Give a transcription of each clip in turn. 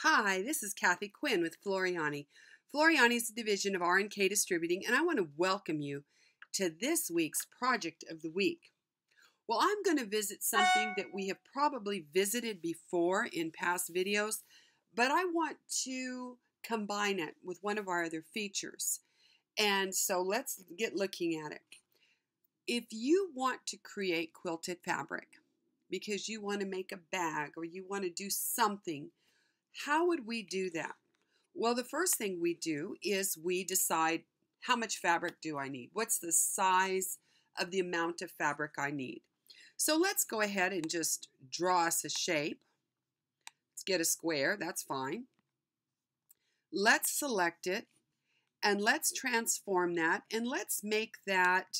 Hi, this is Kathi Quinn with Floriani. Floriani is a division of R&K Distributing, and I want to welcome you to this week's Project of the Week. Well, I'm going to visit something that we have probably visited before in past videos, but I want to combine it with one of our other features. And so let's get looking at it. If you want to create quilted fabric because you want to make a bag or you want to do something, how would we do that? Well, the first thing we do is we decide how much fabric do I need? What's the size of the amount of fabric I need? So let's go ahead and just draw us a shape. Let's get a square, that's fine. Let's select it and let's transform that and let's make that,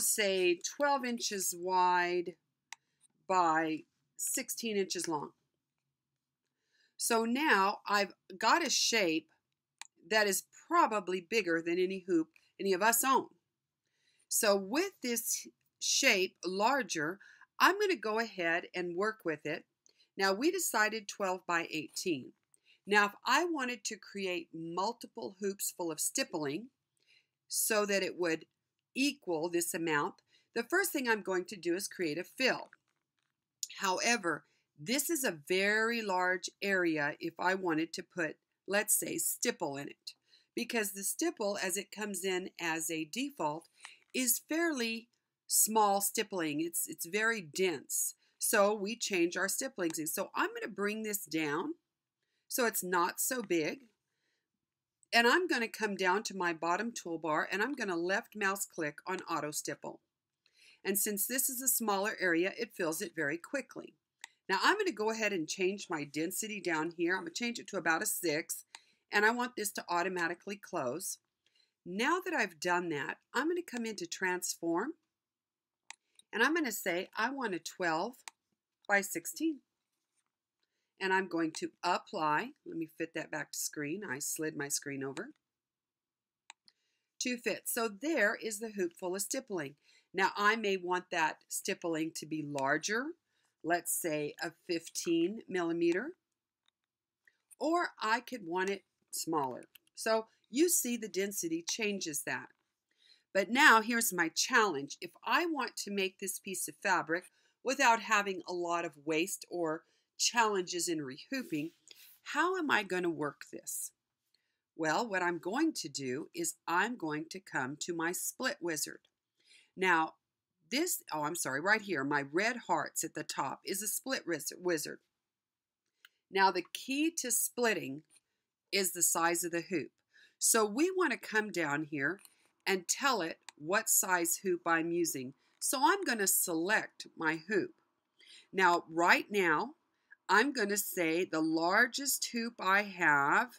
say 12 inches wide by 16 inches long. So now I've got a shape that is probably bigger than any hoop any of us own. So with this shape larger, I'm going to go ahead and work with it. Now we decided 12 by 18. Now if I wanted to create multiple hoops full of stippling so that it would equal this amount, the first thing I'm going to do is create a fill. However, this is a very large area if I wanted to put, let's say, stipple in it. Because the stipple, as it comes in as a default, is fairly small stippling. It's very dense. So we change our stippling. So I'm going to bring this down so it's not so big. And I'm going to come down to my bottom toolbar and I'm going to left mouse click on Auto Stipple. And since this is a smaller area, it fills it very quickly. Now I'm going to go ahead and change my density down here. I'm going to change it to about a 6, and I want this to automatically close. Now that I've done that, I'm going to come into Transform, and I'm going to say I want a 12 by 16. And I'm going to apply. Let me fit that back to screen. I slid my screen over to fit. So there is the hoop full of stippling. Now I may want that stippling to be larger. Let's say a 15 millimeter, or I could want it smaller. So you see the density changes that. But now here's my challenge. If I want to make this piece of fabric without having a lot of waste or challenges in rehooping, how am I going to work this? Well, what I'm going to do is I'm going to come to my split wizard. Now, right here, my red hearts at the top is a split wizard. Now the key to splitting is the size of the hoop. So we want to come down here and tell it what size hoop I'm using. So I'm going to select my hoop. Now right now, I'm going to say the largest hoop I have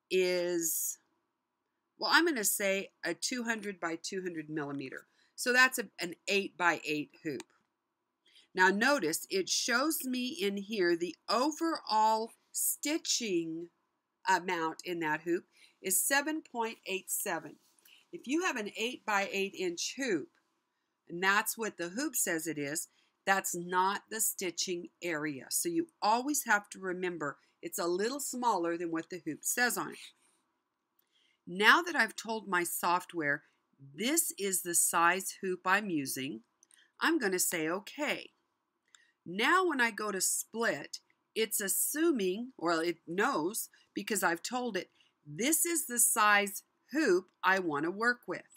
is, well, I'm going to say a 200 by 200 millimeter. So that's an 8 by 8 hoop. Now notice it shows me in here the overall stitching amount in that hoop is 7.87. If you have an 8 by 8 inch hoop, and that's what the hoop says it is, that's not the stitching area. So you always have to remember it's a little smaller than what the hoop says on it. Now that I've told my software this is the size hoop I'm using, I'm going to say OK. Now when I go to split, it's assuming, or it knows because I've told it, this is the size hoop I want to work with.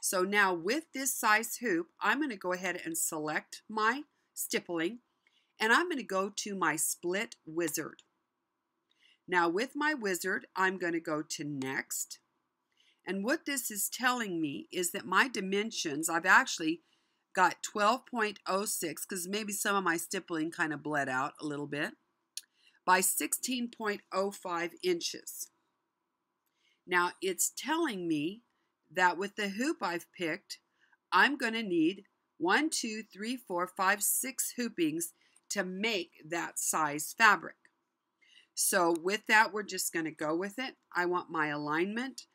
So now with this size hoop, I'm going to go ahead and select my stippling, and I'm going to go to my split wizard. Now with my wizard, I'm going to go to Next. And what this is telling me is that my dimensions, I've actually got 12.06, because maybe some of my stippling kind of bled out a little bit, by 16.05 inches. Now it's telling me that with the hoop I've picked, I'm going to need 1, 2, 3, 4, 5, 6 hoopings to make that size fabric. So with that, we're just going to go with it. I want my alignment.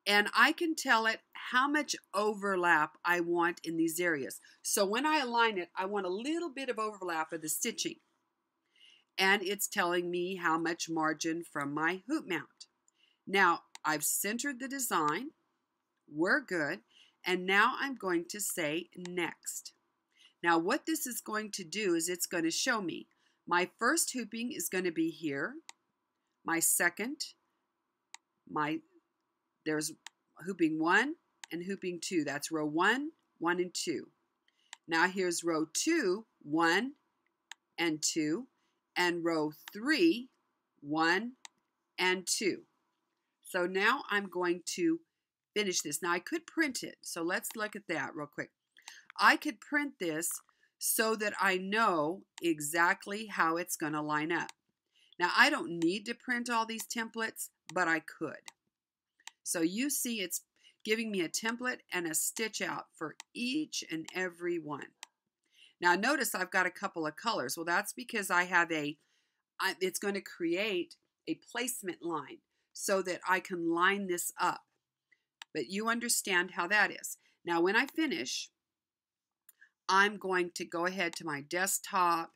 And I can tell it how much overlap I want in these areas. So when I align it, I want a little bit of overlap of the stitching. and it's telling me how much margin from my hoop mount. Now, I've centered the design. We're good. And now I'm going to say next. Now, what this is going to do is it's going to show me my first hooping is going to be here. My second, there's hooping 1 and hooping 2. That's row 1, 1 and 2. Now here's row 2, 1 and 2, and row 3, 1 and 2. So now I'm going to finish this. Now I could print it, so let's look at that real quick. I could print this so that I know exactly how it's going to line up. Now I don't need to print all these templates, but I could. So you see it's giving me a template and a stitch out for each and every one. Now notice I've got a couple of colors. Well, that's because I have it's going to create a placement line so that I can line this up. But you understand how that is. Now when I finish, I'm going to go ahead to my desktop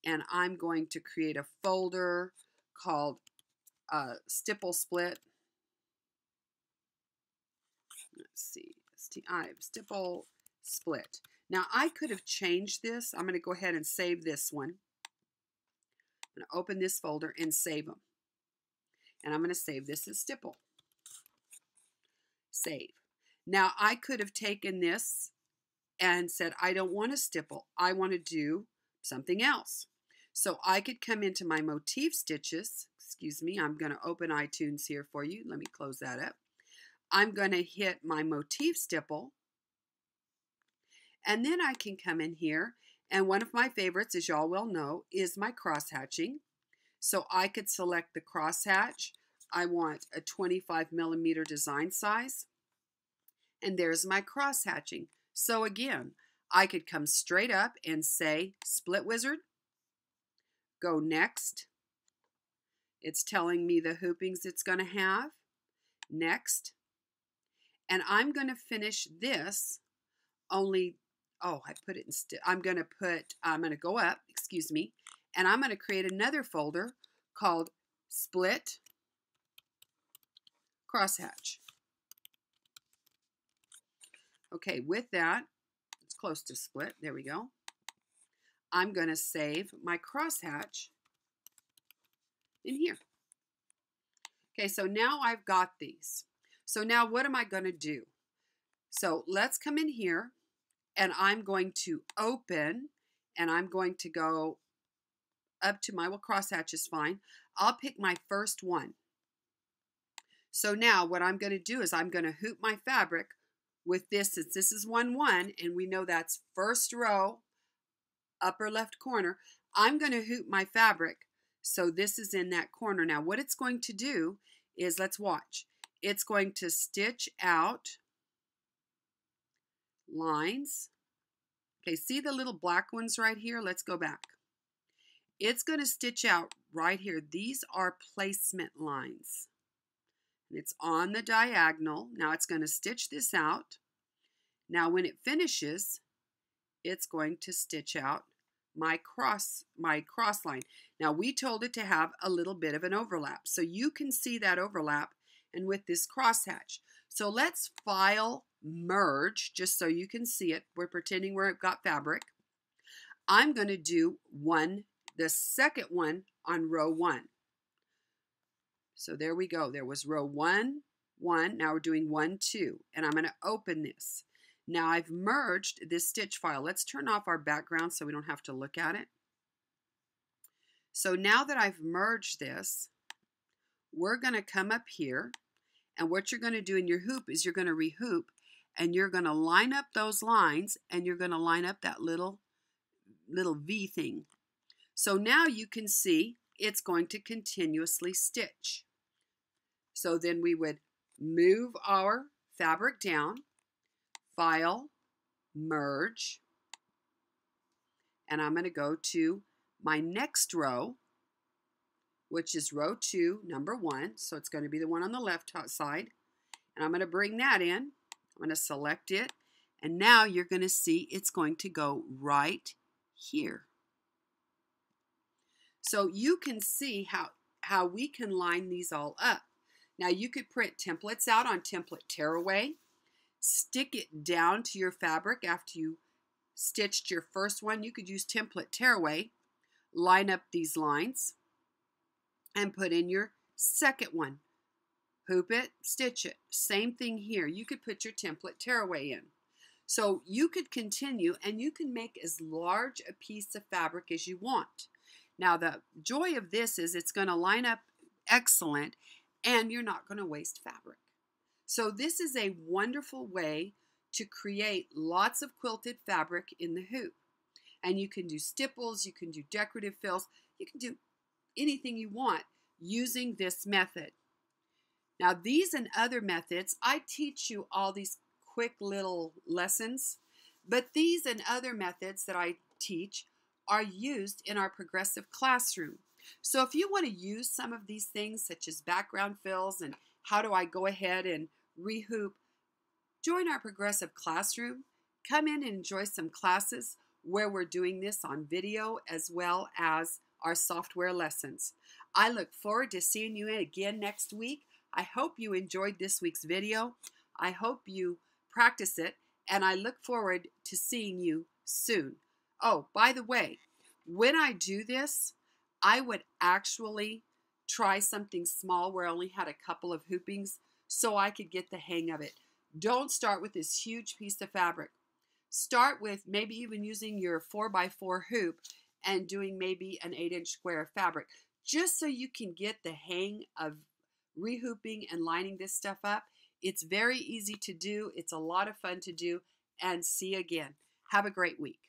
and I'm going to create a folder called Stipple Split. Let's see, Stipple Split. Now I could have changed this. I'm going to go ahead and save this one. I'm going to open this folder and save them. And I'm going to save this as Stipple. Save. Now I could have taken this and said, I don't want to stipple. I want to do something else. So I could come into my motif stitches. Excuse me, I'm going to open iTunes here for you. Let me close that up. I'm going to hit my motif stipple. And then I can come in here. And one of my favorites, as y'all well know, is my cross hatching. So I could select the cross hatch. I want a 25mm design size. And there's my cross hatching. So again, I could come straight up and say Split Wizard. Go next. It's telling me the hoopings it's going to have. Next. And I'm going to finish this only, oh, I put it in, I'm going to go up, excuse me, and I'm going to create another folder called Split Crosshatch. Okay, with that, it's close to split. There we go. I'm going to save my crosshatch in here. Okay, so now I've got these. So now what am I going to do? So let's come in here and I'm going to open and I'm going to go up to my, well, crosshatch is fine. I'll pick my first one. So now what I'm going to do is I'm going to hoop my fabric with this, since this is 1-1 and we know that's first row, upper left corner. I'm going to hoop my fabric so this is in that corner. Now what it's going to do is, let's watch. It's going to stitch out lines. Okay, see the little black ones right here? Let's go back. It's going to stitch out right here. These are placement lines. And it's on the diagonal. Now it's going to stitch this out. Now when it finishes, it's going to stitch out my cross line. Now we told it to have a little bit of an overlap. So you can see that overlap and with this crosshatch. So let's file merge just so you can see it. We're pretending we've got fabric. I'm going to do the second one on row 1. So there we go. There was row 1, 1. Now we're doing 1, 2. And I'm going to open this. Now I've merged this stitch file. Let's turn off our background so we don't have to look at it. So now that I've merged this, we're going to come up here. And what you're going to do in your hoop is you're going to rehoop. And you're going to line up those lines. And you're going to line up that little V thing. So now you can see it's going to continuously stitch. So then we would move our fabric down, file, merge, and I'm going to go to my next row, which is row 2, number 1. So it's going to be the one on the left side. And I'm going to bring that in. I'm going to select it. And now you're going to see it's going to go right here. So you can see how we can line these all up. Now you could print templates out on template tearaway, stick it down to your fabric after you stitched your first one. You could use template tearaway, line up these lines, and put in your second one. Hoop it, stitch it. Same thing here. You could put your template tearaway in. So you could continue and you can make as large a piece of fabric as you want. Now the joy of this is it's going to line up excellent and you're not going to waste fabric. So this is a wonderful way to create lots of quilted fabric in the hoop. And you can do stipples, you can do decorative fills, you can do anything you want using this method. Now these and other methods, I teach you all these quick little lessons, but these and other methods that I teach are used in our progressive classroom. So if you want to use some of these things such as background fills and how do I go ahead and rehoop, join our progressive classroom. Come in and enjoy some classes where we're doing this on video as well as our software lessons. I look forward to seeing you again next week. I hope you enjoyed this week's video. I hope you practice it, and I look forward to seeing you soon. Oh, by the way, when I do this, I would actually try something small where I only had a couple of hoopings so I could get the hang of it. Don't start with this huge piece of fabric. Start with maybe even using your 4x4 hoop and doing maybe an 8-inch square of fabric, just so you can get the hang of rehooping and lining this stuff up. It's very easy to do. It's a lot of fun to do. And see you again. Have a great week.